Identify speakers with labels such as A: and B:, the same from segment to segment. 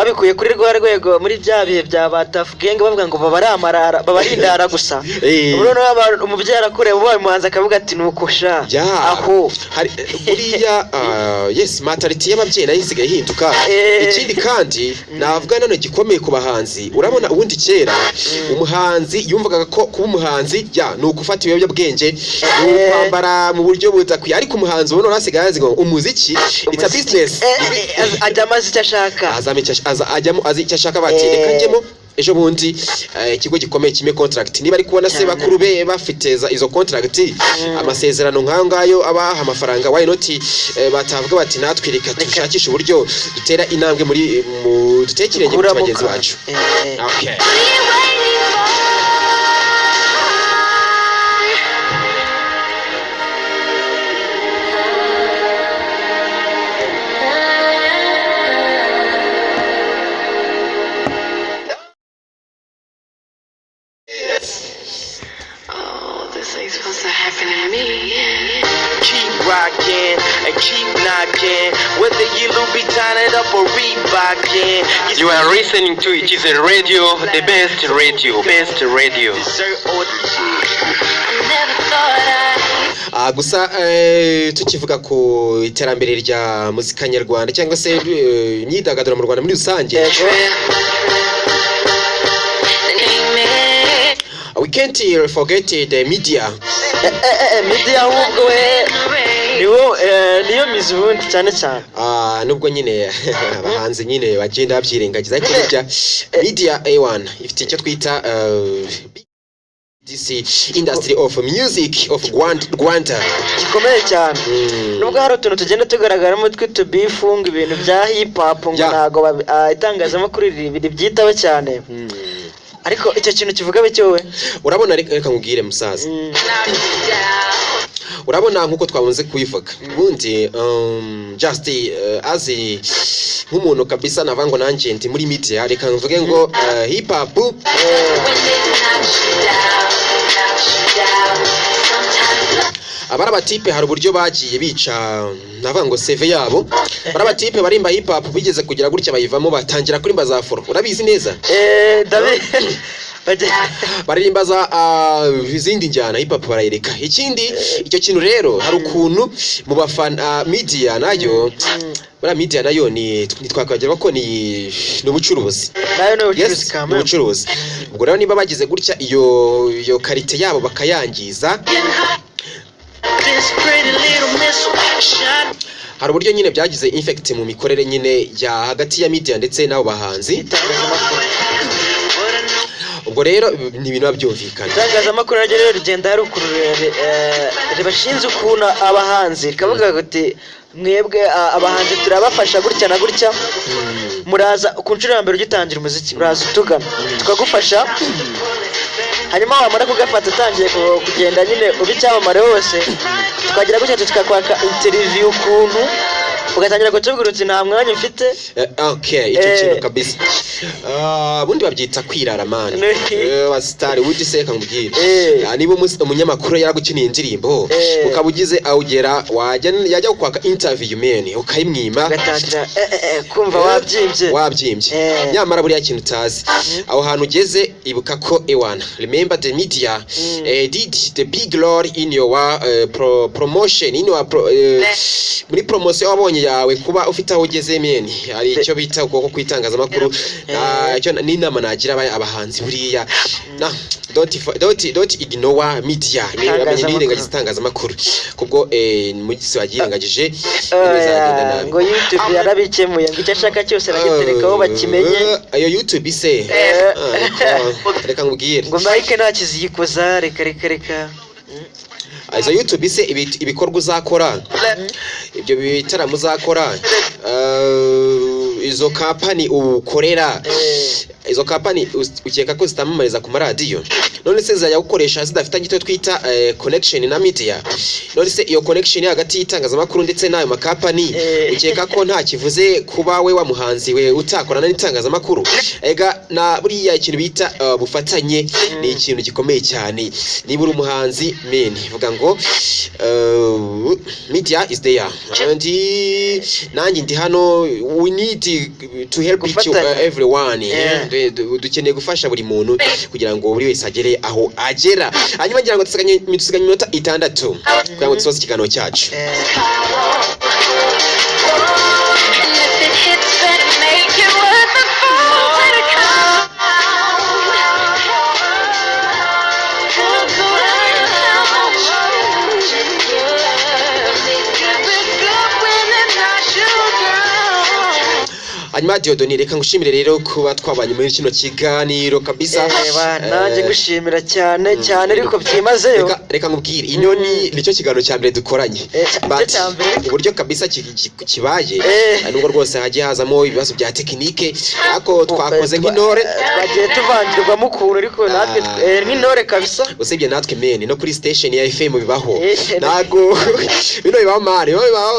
A: babikuye kuri rwa rwego muri bya bihe bya batafu genge bavuga ngo babarindara gusa urabona umubyeyi arakureba ubaye umuhanzi akavuga ati nukusha aho
B: buriya yes mentality y'ababyeyi nayo isigaye ihinduka ikindi kandi navuga none gikomeye ku bahanzi urabona ubundi kera umuhanzi yumvaga ko kuba umuhanzi ni ugufata ibiyobyabwenge kwambara mu buryo budakwiye ariko umuhanzi ubona urasigaye azi ngo umuziki it's a business
A: ajyamo azi icyo ashaka
B: ajyamo azi icyo ashaka bati reka njyemo ejo bundi ikigo gikomeye kimwe contract niba ari kubona se bakuru be bafiteza izo contract amasezerano nkayo ngayo abaha amafaranga why not batavuga bati natwe reka dushakisha uburyo dutera intambwe muri dutekerenge mu bagenzi bacu okay
C: You are listening to it is a radio, the best radio.
B: Gusa tukivuga ku iterambere rya muzika nyarwanda cyangwa se imyidagaduro mu Rwanda muri rusange we can't forget the media.
A: Media ahubwo niyo mizubundi cyane
B: nubwo nyine abahanzi nyine bagenda babyirengagiza ariko burya media A1 ifite icyo twita this industry of music of Rwanda
A: gikomeye cyane nubwo hari utuntu tugenda tugaragaramo twitubifunga ibintu bya hip hop ngo nago itangazamakuru biri byitaho cyane ariko icyo kintu kivuga bicyowe
B: urabona reka nkubwire musaza urabona nkuko twabonze kuyivuga ubundi just azi nk'umuntu kabisa navango nanje ndi muri media reka mvuge ngo hip hop abara batipe hari uburyo bagiye bica navango CV yabo bara batipe barimba hip hop bigeze kugira gutya bayivamo batangira kurimba za foro urabizi neza baririmba za izindi njyana hip hop barayereka ikindi icyo kintu rero hari ukuntu mu bafana media nayo bara media nayo ni twakagira ko ni ubucuruzi
A: nayo no ubucuruzi kamwe
B: ubucuruzi ubwo rero niba bagize gutya iyo karite yabo bakayangiza hari uburyo nyine byagize infect mu mikorere nyine ya hagati ya media ndetse n'abo bahanzi ubwo rero ni ibintu babyumvikana
A: itangazamakuru rero rigenda yarukururere ribashinze ukuntu abahanzi kavuga gute mwebwe abahanzi turabafasha gutya na gutya muraza ku nshuro ya mbere ugitangira umuziki uraza utugana tukagufasha hanyuma wamara kugafata utangiye kugenda nyine ubicyamamare hose tukagira gutya tukakwaka interview ukuntu ugatangira kutubwira uti nta mwanya mfite
B: okay icyo kintu kabisa bundi babyita kwirara man wa star would say kambwira niba umunyamakuru yaragukiniye indirimbo ukabugize awugera yajya kwaka interview man ukayimwima
A: ugatangira kumva wabyimbye
B: nyamara buri kintu utazi aho hantu ugeze ibuka ko ewana remember the media did the big role in your promotion in your muri promotion wabonye yawe kuba ufite aho ugeze men hari icyo bita uko kwitangazamakuru icyo ni inama nagira abahanzi buriya don't ignore media nirengagiza itangazamakuru kubwo mu gisi bagirengagije bizagenda nabi
A: ngo YouTube yarabikemuye ngo icyo ashaka cyose bagiterekaho bakimenye
B: ayo YouTube ise reka nkubwire
A: ngo Mike ntakiziyikoza reka
B: izo YouTube ise ibikorwa uzakora ibyo bitaramo uzakora izo company ukorera izo company ukeka ko zitamamariza ku maradiyo none se zajya gukoresha zidafitanye icyo twita connection na media none se iyo connection hagati y'itangazamakuru ndetse n'ayo makampani ukeka ko nta kivuze kuba we wa muhanzi we utakorana n'itangazamakuru ega na buriya ikintu bita bufatanye ni ikintu gikomeye cyane niba uri umuhanzi men vuga ngo media is there and nanjye ndi hano we need to help everyone dukeneye gufasha buri muntu kugira ngo buri wese agere aho agera hanyuma ngira ngo dusiganye iminota 6 kugira ngo dusoze ikiganiro cyacu hanyuma Diodoni reka ngushimire rero kuba twabanye muri kino kiganiro kabisa
A: nanjye ngushimira cyane cyane ariko byimazeyo
B: reka nkubwire inyoni nicyo kiganiro cya mbere dukoranye uburyo kabisa kibaye nubwo rwose hagiye hazamo ibibazo bya tekinike ariko twakoze nk'intore
A: twagiye tuvangirwamo ukuntu ariko natwe nk'intore kabisa
B: usibye natwe mene no kuri station ya FM bibaho ntago bino bibaho mari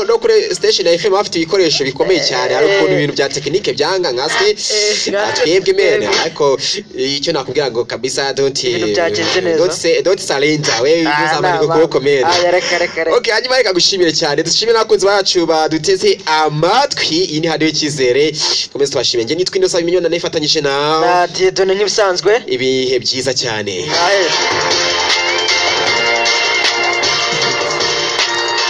B: no kuri station ya FM bafite ibikoresho bikomeye cyane ariko ibintu bya tekinike byanga nkaswe twebwe mene ariko icyo nakubwira ngo kabisa don't surrender we uzamani ko komera okay hanyuma reka gushimire cyane dushimire nakunzi bacu baduteze amatwi iyi ni hadiyo cyizere komeza twashimye nge nitwa Innocent Minyona nifatanyije na
A: Diedone nk'ibisanzwe
B: ibihe byiza cyane